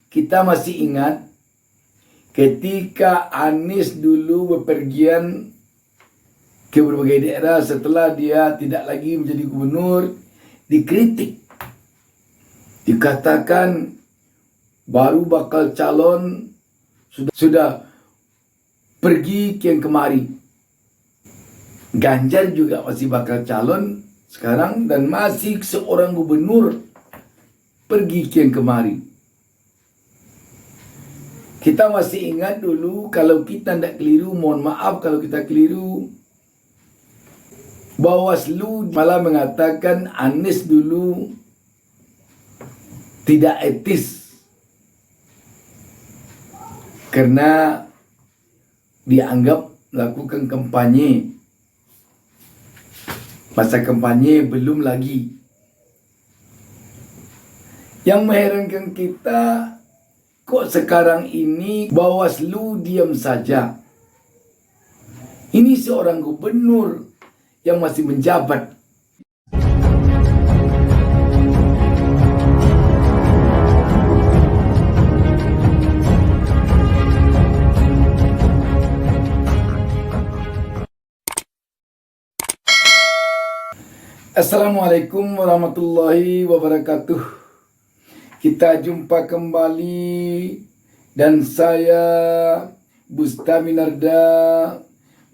Kita masih ingat ketika Anies dulu bepergian ke berbagai daerah setelah dia tidak lagi menjadi gubernur, dikritik. Dikatakan baru bakal calon sudah pergi kian kemari. Ganjar juga masih bakal calon sekarang dan masih seorang gubernur pergi kian kemari. Kita masih ingat dulu, kalau kita tidak keliru, mohon maaf kalau kita keliru, Bawaslu malah mengatakan Anies dulu tidak etis karena dianggap melakukan kampanye. Masa kampanye belum lagi. Yang mengherankan kita, kok sekarang ini Bawaslu diam saja? Ini seorang gubernur yang masih menjabat. Assalamualaikum warahmatullahi wabarakatuh. Kita jumpa kembali dan saya Bustami Narda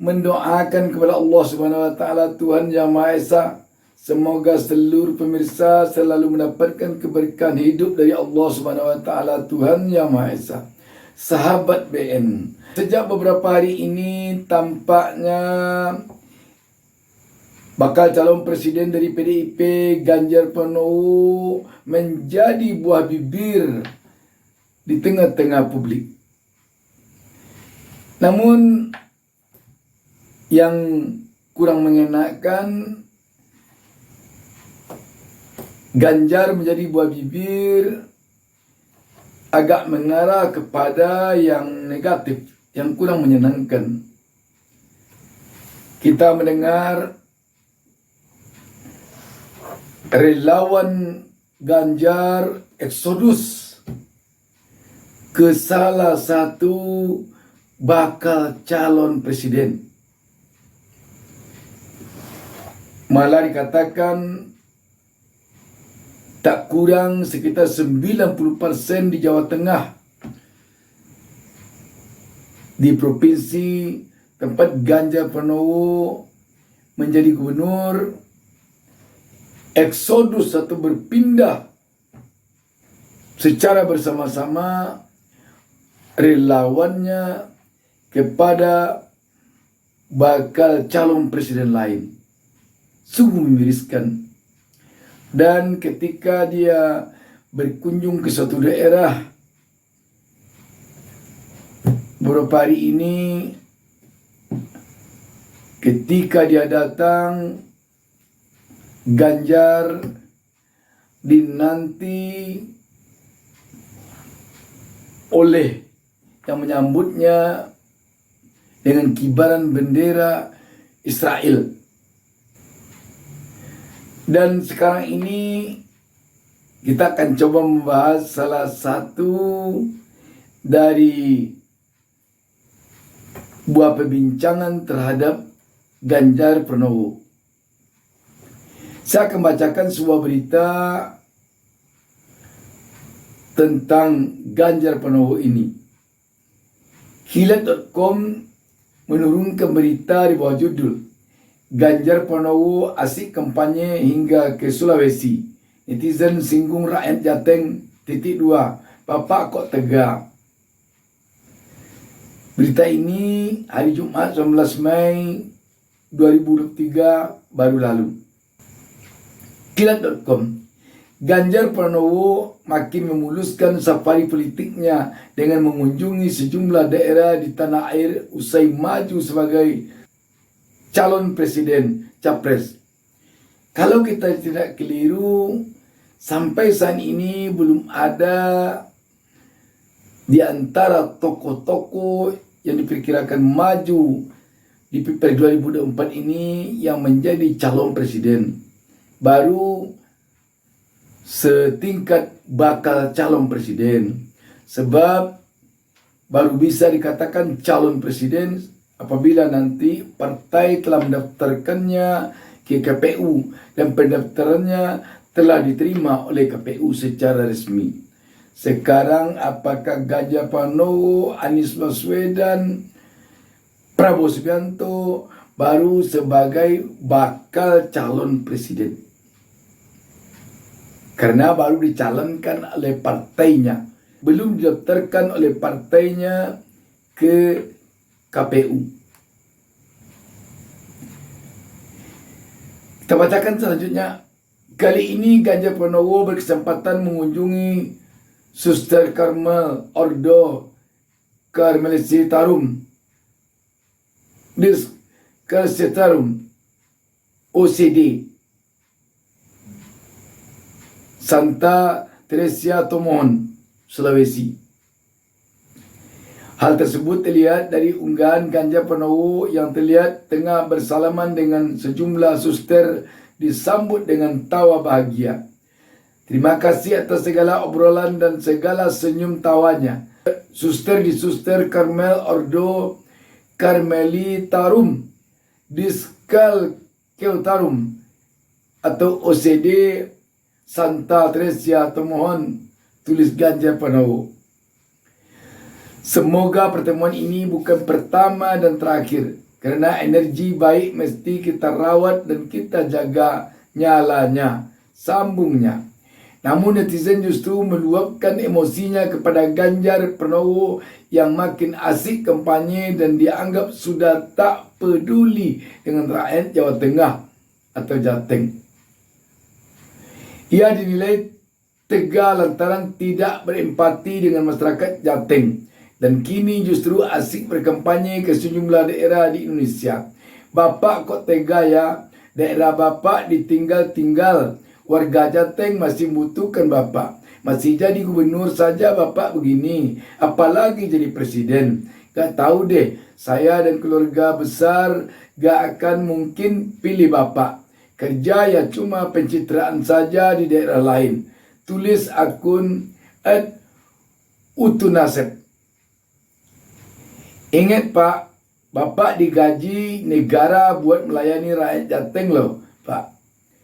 mendoakan kepada Allah Subhanahu wa taala, Tuhan Yang Maha Esa, semoga seluruh pemirsa selalu mendapatkan keberkahan hidup dari Allah Subhanahu wa taala, Tuhan Yang Maha Esa. Sahabat BN, sejak beberapa hari ini tampaknya bakal calon presiden dari PDIP Ganjar Pranowo menjadi buah bibir di tengah-tengah publik. Namun yang kurang mengenakan, Ganjar menjadi buah bibir agak mengarah kepada yang negatif, yang kurang menyenangkan. Kita mendengar relawan Ganjar eksodus ke salah satu bakal calon presiden. Malah dikatakan tak kurang sekitar 90% di Jawa Tengah, di provinsi tempat Ganjar Pranowo menjadi gubernur, eksodus atau berpindah secara bersama-sama relawannya kepada bakal calon presiden lain. Sungguh memiriskan. Dan ketika dia berkunjung ke suatu daerah beberapa hari ini, ketika dia datang, Ganjar dinanti oleh yang menyambutnya dengan kibaran bendera Israel. Dan sekarang ini kita akan coba membahas salah satu dari buah perbincangan terhadap Ganjar Pranowo. Saya akan bacakan sebuah berita tentang Ganjar Pranowo ini. Kilat.com menurunkan berita di bawah judul Ganjar Pranowo asik kampanye hingga ke Sulawesi. Netizen singgung rakyat Jateng, .2. Bapak kok tegak. Berita ini hari Jumat 19 Mei 2023 baru lalu. Kilat.com, Ganjar Pranowo makin memuluskan safari politiknya dengan mengunjungi sejumlah daerah di tanah air usai maju sebagai calon presiden capres. Kalau kita tidak keliru, sampai saat ini belum ada di antara tokoh-tokoh yang diperkirakan maju di Pilpres 2024 ini yang menjadi calon presiden. Baru setingkat bakal calon presiden. Sebab baru bisa dikatakan calon presiden apabila nanti partai telah mendaftarkannya ke KPU dan pendaftarannya telah diterima oleh KPU secara resmi. Sekarang apakah Ganjar Pranowo, Anies Baswedan, Prabowo Subianto baru sebagai bakal calon presiden? Karena baru dicalonkan oleh partainya, belum didaftarkan oleh partainya ke KPU. Kita bacakan selanjutnya. Kali ini Ganjar Pranowo berkesempatan mengunjungi Suster Karmel Ordo Karmelisitarum Discalcitarum OCD Santa Teresia Tomohon, Sulawesi. Hal tersebut terlihat dari unggahan Ganjar Pranowo yang terlihat tengah bersalaman dengan sejumlah suster disambut dengan tawa bahagia. Terima kasih atas segala obrolan dan segala senyum tawanya. Suster di Suster Karmel Ordo Karmelitarum Discalcitarum atau OCD Santa Teresia Tomohon, tulis Ganjar Pranowo. Semoga pertemuan ini bukan pertama dan terakhir, karena energi baik mesti kita rawat dan kita jaga nyalanya, sambungnya. Namun netizen justru meluapkan emosinya kepada Ganjar Pranowo yang makin asik kampanye dan dianggap sudah tak peduli dengan rakyat Jawa Tengah atau Jateng. Ia dinilai tegar lantaran tidak berempati dengan masyarakat Jateng dan kini justru asik berkampanye ke sejumlah daerah di Indonesia. Bapak kok tega ya, daerah Bapak ditinggal-tinggal, warga Jateng masih membutuhkan Bapak. Masih jadi gubernur saja Bapak begini, apalagi jadi presiden. Gak tahu deh, saya dan keluarga besar gak akan mungkin pilih Bapak. Kerja ya cuma pencitraan saja di daerah lain. Tulis akun @utunasep. Ingat Pak, Bapak digaji negara buat melayani rakyat Jateng loh Pak.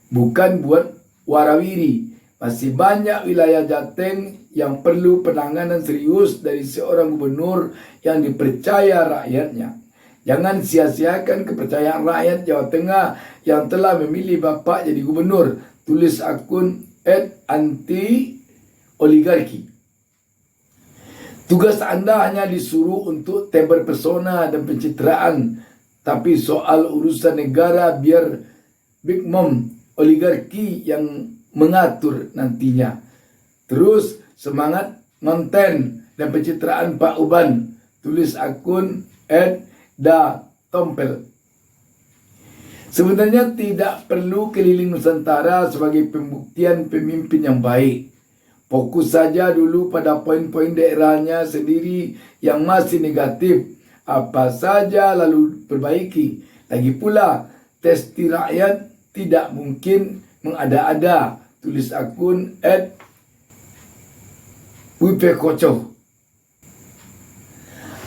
Bukan buat warawiri. Masih banyak wilayah Jateng yang perlu penanganan serius dari seorang gubernur yang dipercaya rakyatnya. Jangan sia-siakan kepercayaan rakyat Jawa Tengah yang telah memilih Bapak jadi gubernur. Tulis akun @anti-oligarki. Tugas Anda hanya disuruh untuk tebar pesona dan pencitraan. Tapi soal urusan negara biar Big Mom oligarki yang mengatur nantinya. Terus semangat konten dan pencitraan Pak Uban. Tulis akun @da_tompel. Sebenarnya tidak perlu keliling Nusantara sebagai pembuktian pemimpin yang baik. Fokus saja dulu pada poin-poin daerahnya sendiri yang masih negatif. Apa saja lalu perbaiki. Lagi pula, testi rakyat tidak mungkin mengada-ada. Tulis akun @wipekoco.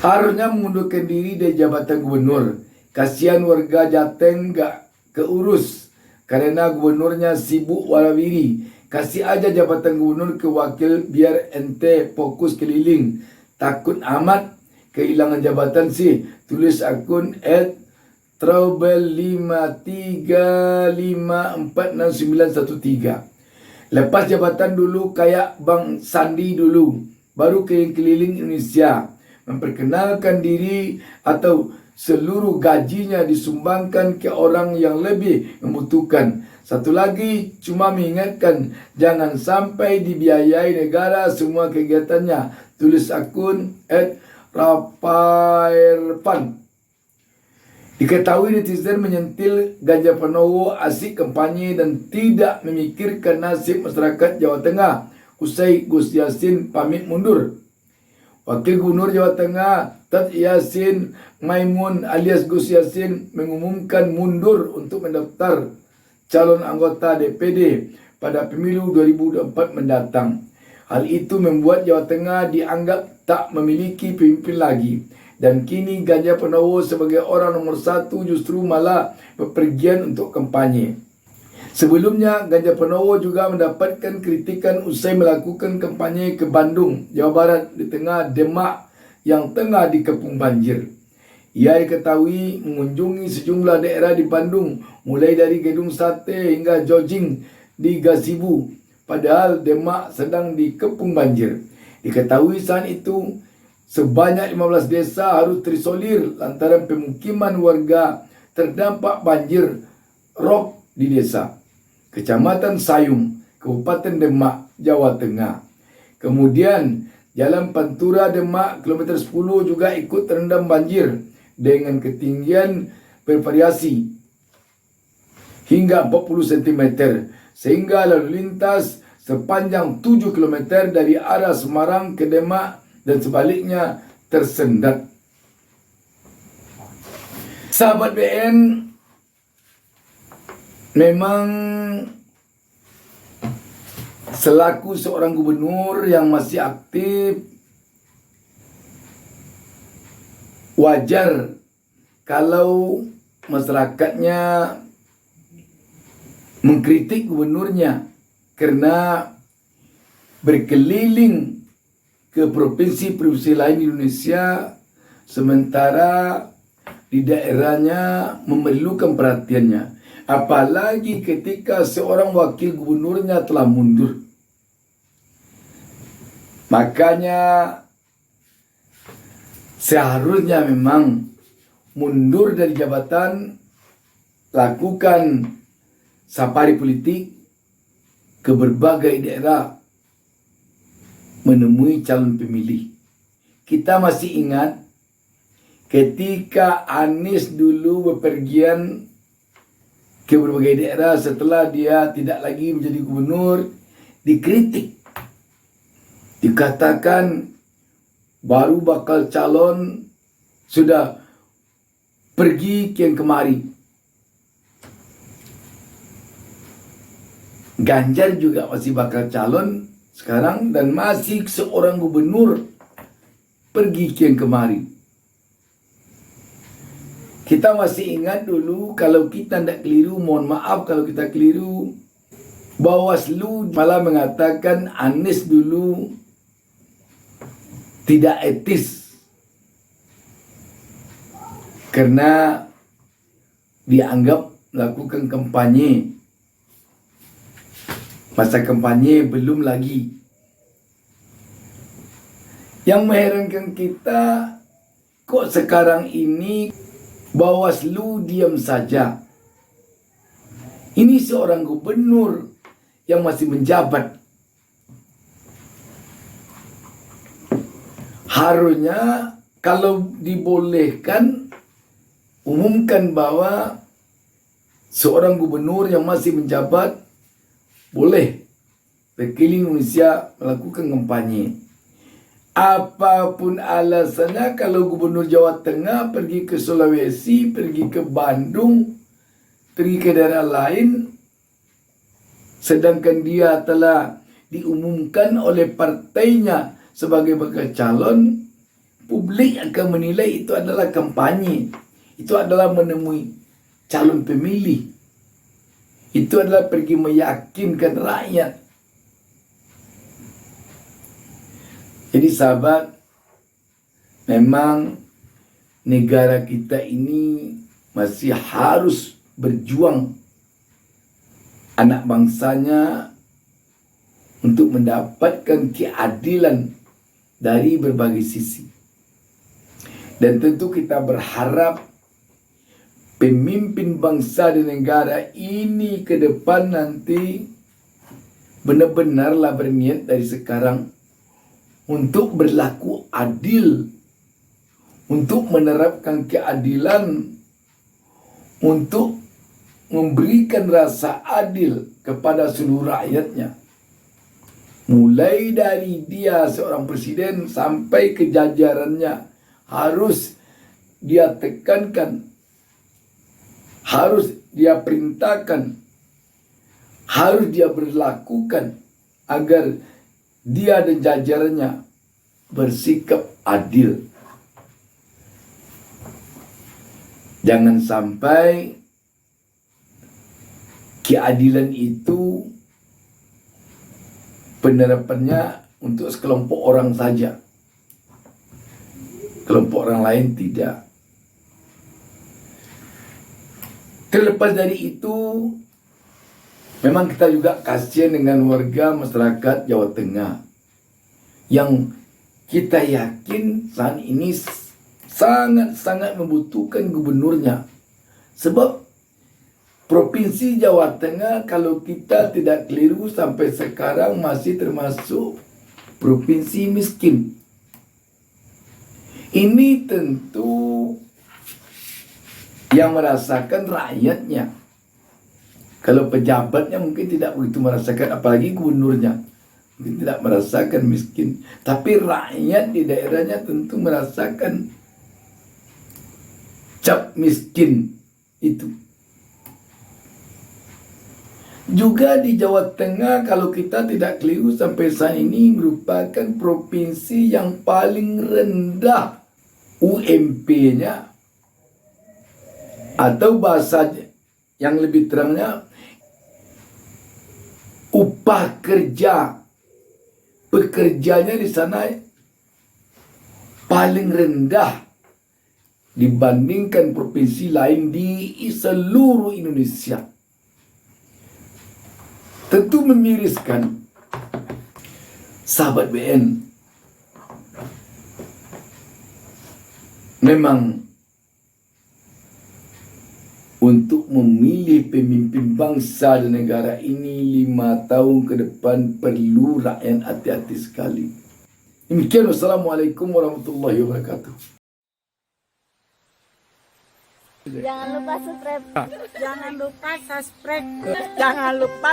Harusnya mengundurkan diri dari jabatan gubernur. Kasihan warga Jateng gak keurus karena gubernurnya sibuk warawiri. Kasih aja jabatan gubernur ke wakil biar ente fokus keliling. Takut amat kehilangan jabatan sih. Tulis akun @trouble535469913. Lepas jabatan dulu kayak Bang Sandi dulu. Baru keliling-keliling Indonesia. Memperkenalkan diri atau seluruh gajinya disumbangkan ke orang yang lebih membutuhkan. Satu lagi, cuma mengingatkan jangan sampai dibiayai negara semua kegiatannya. Tulis akun @rafairfan. Diketahui netizen menyentil Ganjar Pranowo asik kampanye dan tidak memikirkan nasib masyarakat Jawa Tengah. Usai Gus Yassin pamit mundur. Wakil Gubernur Jawa Tengah Tat Yassin Maimun alias Gus Yassin mengumumkan mundur untuk mendaftar calon anggota DPD pada pemilu 2024 mendatang. Hal itu membuat Jawa Tengah dianggap tak memiliki pemimpin lagi. Dan kini Ganjar Pranowo sebagai orang nomor satu justru malah bepergian untuk kampanye. Sebelumnya, Ganjar Pranowo juga mendapatkan kritikan usai melakukan kampanye ke Bandung, Jawa Barat di tengah Demak yang tengah dikepung banjir. Ia diketahui mengunjungi sejumlah daerah di Bandung, mulai dari Gedung Sate hingga jogging di Gazebo, padahal Demak sedang dikepung banjir. Diketahui saat itu sebanyak 15 desa harus terisolir lantaran pemukiman warga terdampak banjir rob di desa Kecamatan Sayung, Kabupaten Demak, Jawa Tengah. Kemudian Jalan Pantura Demak kilometer 10 juga ikut terendam banjir dengan ketinggian bervariasi hingga 40 cm, sehingga lalu lintas sepanjang 7 km dari arah Semarang ke Demak dan sebaliknya tersendat. Sahabat BN, memang selaku seorang gubernur yang masih aktif, wajar kalau masyarakatnya mengkritik gubernurnya karena berkeliling ke provinsi-provinsi lain di Indonesia, sementara di daerahnya memerlukan perhatiannya. Apalagi ketika seorang wakil gubernurnya telah mundur. Makanya seharusnya memang mundur dari jabatan, lakukan safari politik ke berbagai daerah menemui calon pemilih. Kita masih ingat ketika Anies dulu bepergian ke berbagai daerah setelah dia tidak lagi menjadi gubernur, dikritik. Dikatakan baru bakal calon sudah pergi kian kemari. Ganjar juga masih bakal calon sekarang dan masih seorang gubernur pergi kian kemari. Kita masih ingat dulu, kalau kita tidak keliru, mohon maaf kalau kita keliru, Bawaslu malah mengatakan Anies dulu tidak etis karena dianggap melakukan kampanye. Masa kampanye belum lagi. Yang mengherankan kita, kok sekarang ini Bawaslu diam saja. Ini seorang gubernur yang masih menjabat. Harusnya kalau dibolehkan, umumkan bahwa seorang gubernur yang masih menjabat boleh berkeliling Indonesia melakukan kampanye. Apapun alasannya, kalau gubernur Jawa Tengah pergi ke Sulawesi, pergi ke Bandung, pergi ke daerah lain, sedangkan dia telah diumumkan oleh partainya sebagai bakal calon, publik akan menilai itu adalah kampanye. Itu adalah menemui calon pemilih. Itu adalah pergi meyakinkan rakyat. Jadi sahabat, memang negara kita ini masih harus berjuang anak bangsanya untuk mendapatkan keadilan dari berbagai sisi. Dan tentu kita berharap pemimpin bangsa dan negara ini ke depan nanti benar-benarlah berniat dari sekarang untuk berlaku adil, untuk menerapkan keadilan, untuk memberikan rasa adil kepada seluruh rakyatnya. Mulai dari dia seorang presiden sampai ke jajarannya, harus dia tekankan, harus dia perintahkan, harus dia berlakukan agar dia dan jajarannya bersikap adil. Jangan sampai keadilan itu penerapannya untuk sekelompok orang saja, kelompok orang lain tidak. Terlepas dari itu, memang kita juga kasihan dengan warga masyarakat Jawa Tengah yang kita yakin saat ini sangat-sangat membutuhkan gubernurnya. Sebab Provinsi Jawa Tengah kalau kita tidak keliru sampai sekarang masih termasuk provinsi miskin. Ini tentu yang merasakan rakyatnya. Kalau pejabatnya mungkin tidak begitu merasakan, apalagi gubernurnya mungkin tidak merasakan miskin. Tapi rakyat di daerahnya tentu merasakan cap miskin itu. Juga di Jawa Tengah kalau kita tidak keliru sampai saat ini merupakan provinsi yang paling rendah UMP-nya, atau bahasa yang lebih terangnya upah kerja pekerjanya di sana paling rendah dibandingkan provinsi lain di seluruh Indonesia. Tentu memiriskan, sahabat BN. Memang untuk memilih pemimpin bangsa dan negara ini 5 tahun ke depan perlu rakyat hati-hati sekali. Demikian, wassalamualaikum warahmatullahi wabarakatuh. Jangan lupa subscribe. Jangan lupa subscribe. Jangan lupa